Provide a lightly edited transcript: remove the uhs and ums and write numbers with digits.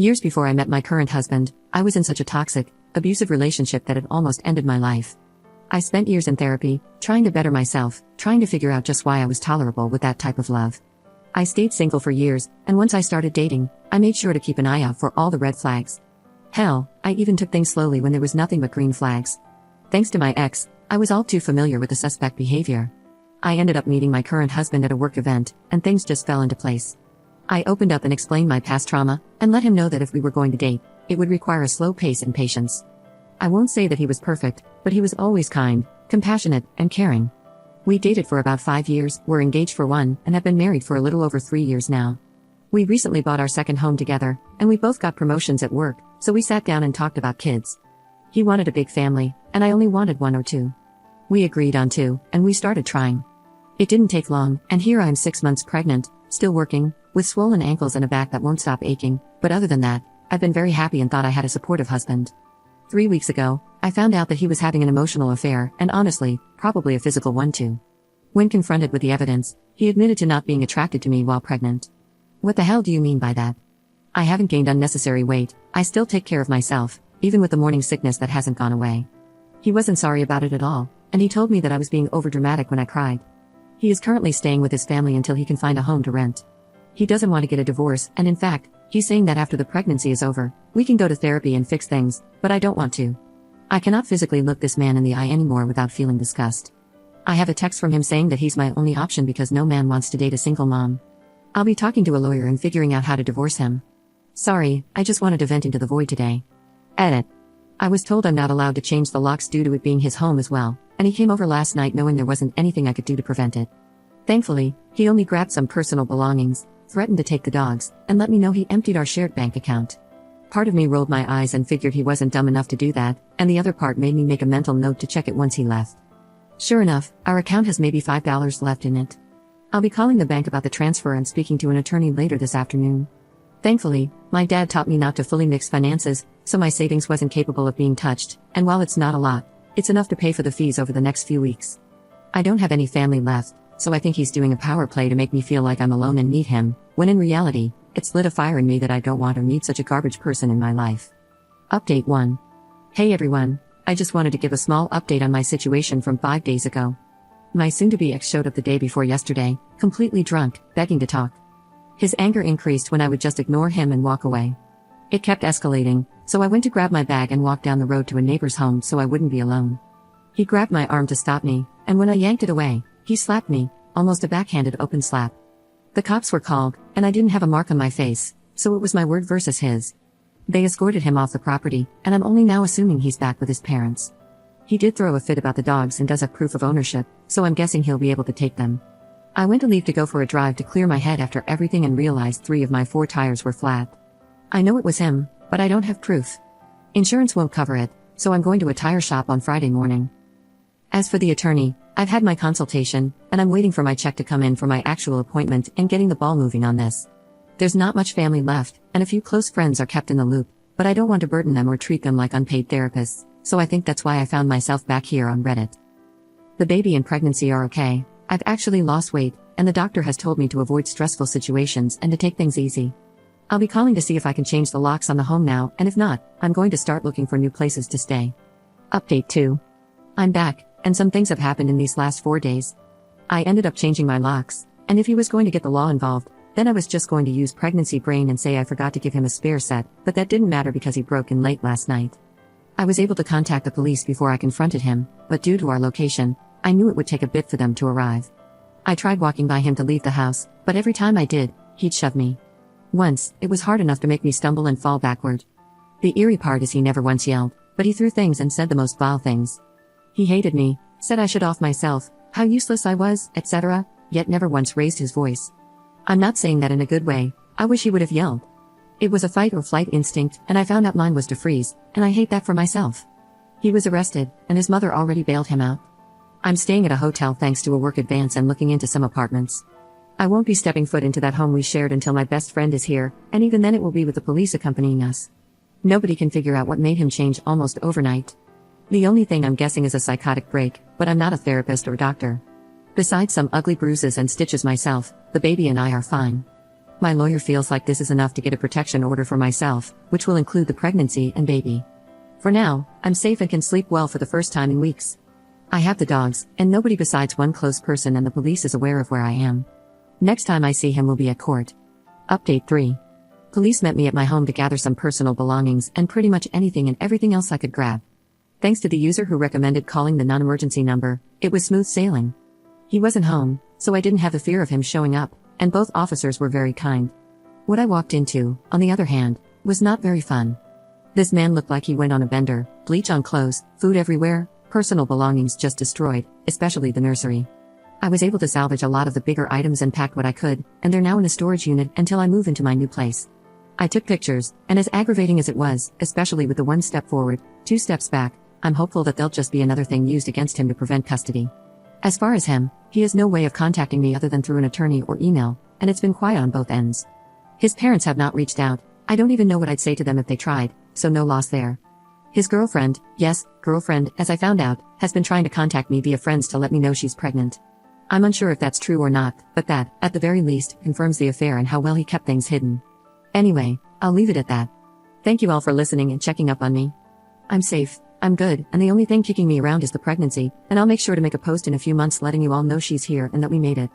Years before I met my current husband, I was in such a toxic, abusive relationship that it almost ended my life. I spent years in therapy, trying to better myself, trying to figure out just why I was tolerable with that type of love. I stayed single for years, and once I started dating, I made sure to keep an eye out for all the red flags. Hell, I even took things slowly when there was nothing but green flags. Thanks to my ex, I was all too familiar with the suspect behavior. I ended up meeting my current husband at a work event, and things just fell into place. I opened up and explained my past trauma, and let him know that if we were going to date, it would require a slow pace and patience. I won't say that he was perfect, but he was always kind, compassionate, and caring. We dated for about 5 years, were engaged for 1, and have been married for a little over 3 years now. We recently bought our second home together, and we both got promotions at work, so we sat down and talked about kids. He wanted a big family, and I only wanted 1 or 2. We agreed on 2, and we started trying. It didn't take long, and here I'm 6 months pregnant, still working, with swollen ankles and a back that won't stop aching, but other than that, I've been very happy and thought I had a supportive husband. 3 weeks ago, I found out that he was having an emotional affair, and honestly, probably a physical one too. When confronted with the evidence, he admitted to not being attracted to me while pregnant. What the hell do you mean by that? I haven't gained unnecessary weight, I still take care of myself, even with the morning sickness that hasn't gone away. He wasn't sorry about it at all, and he told me that I was being overdramatic when I cried. He is currently staying with his family until he can find a home to rent. He doesn't want to get a divorce, and in fact, he's saying that after the pregnancy is over, we can go to therapy and fix things, but I don't want to. I cannot physically look this man in the eye anymore without feeling disgust. I have a text from him saying that he's my only option because no man wants to date a single mom. I'll be talking to a lawyer and figuring out how to divorce him. Sorry, I just wanted to vent into the void today. Edit. I was told I'm not allowed to change the locks due to it being his home as well, and he came over last night knowing there wasn't anything I could do to prevent it. Thankfully, he only grabbed some personal belongings, threatened to take the dogs, and let me know he emptied our shared bank account. Part of me rolled my eyes and figured he wasn't dumb enough to do that, and the other part made me make a mental note to check it once he left. Sure enough, our account has maybe $5 left in it. I'll be calling the bank about the transfer and speaking to an attorney later this afternoon. Thankfully, my dad taught me not to fully mix finances, so my savings wasn't capable of being touched, and while it's not a lot, it's enough to pay for the fees over the next few weeks. I don't have any family left, so I think he's doing a power play to make me feel like I'm alone and need him, when in reality, it's lit a fire in me that I don't want or need such a garbage person in my life. Update 1. Hey everyone, I just wanted to give a small update on my situation from 5 days ago. My soon-to-be ex showed up the day before yesterday, completely drunk, begging to talk. His anger increased when I would just ignore him and walk away. It kept escalating, so I went to grab my bag and walk down the road to a neighbor's home so I wouldn't be alone. He grabbed my arm to stop me, and when I yanked it away, he slapped me, almost a backhanded open slap. The cops were called, and I didn't have a mark on my face, so it was my word versus his. They escorted him off the property, and I'm only now assuming he's back with his parents. He did throw a fit about the dogs and does have proof of ownership, so I'm guessing he'll be able to take them. I went to leave to go for a drive to clear my head after everything and realized 3 of my 4 tires were flat. I know it was him, but I don't have proof. Insurance won't cover it, so I'm going to a tire shop on Friday morning. As for the attorney, I've had my consultation, and I'm waiting for my check to come in for my actual appointment and getting the ball moving on this. There's not much family left, and a few close friends are kept in the loop, but I don't want to burden them or treat them like unpaid therapists, so I think that's why I found myself back here on Reddit. The baby and pregnancy are okay. I've actually lost weight, and the doctor has told me to avoid stressful situations and to take things easy. I'll be calling to see if I can change the locks on the home now, and if not, I'm going to start looking for new places to stay. Update 2. I'm back, and some things have happened in these last 4 days. I ended up changing my locks, and if he was going to get the law involved, then I was just going to use pregnancy brain and say I forgot to give him a spare set, but that didn't matter because he broke in late last night. I was able to contact the police before I confronted him, but due to our location, I knew it would take a bit for them to arrive. I tried walking by him to leave the house, but every time I did, he'd shove me. Once, it was hard enough to make me stumble and fall backward. The eerie part is he never once yelled, but he threw things and said the most vile things. He hated me, said I should off myself, how useless I was, etc., yet never once raised his voice. I'm not saying that in a good way, I wish he would have yelled. It was a fight or flight instinct, and I found out mine was to freeze, and I hate that for myself. He was arrested, and his mother already bailed him out. I'm staying at a hotel thanks to a work advance and looking into some apartments. I won't be stepping foot into that home we shared until my best friend is here, and even then it will be with the police accompanying us. Nobody can figure out what made him change almost overnight. The only thing I'm guessing is a psychotic break, but I'm not a therapist or doctor. Besides some ugly bruises and stitches myself, the baby and I are fine. My lawyer feels like this is enough to get a protection order for myself, which will include the pregnancy and baby. For now, I'm safe and can sleep well for the first time in weeks. I have the dogs, and nobody besides one close person, and the police is aware of where I am. Next time I see him will be at court. Update 3. Police met me at my home to gather some personal belongings and pretty much anything and everything else I could grab. Thanks to the user who recommended calling the non-emergency number, it was smooth sailing. He wasn't home, so I didn't have the fear of him showing up, and both officers were very kind. What I walked into, on the other hand, was not very fun. This man looked like he went on a bender, bleach on clothes, food everywhere, personal belongings just destroyed, especially the nursery. I was able to salvage a lot of the bigger items and pack what I could, and they're now in a storage unit until I move into my new place. I took pictures, and as aggravating as it was, especially with the 1 step forward, 2 steps back, I'm hopeful that they'll just be another thing used against him to prevent custody. As far as him, he has no way of contacting me other than through an attorney or email, and it's been quiet on both ends. His parents have not reached out. I don't even know what I'd say to them if they tried, so no loss there. His girlfriend, yes, girlfriend, as I found out, has been trying to contact me via friends to let me know she's pregnant. I'm unsure if that's true or not, but that, at the very least, confirms the affair and how well he kept things hidden. Anyway, I'll leave it at that. Thank you all for listening and checking up on me. I'm safe, I'm good, and the only thing kicking me around is the pregnancy, and I'll make sure to make a post in a few months letting you all know she's here and that we made it.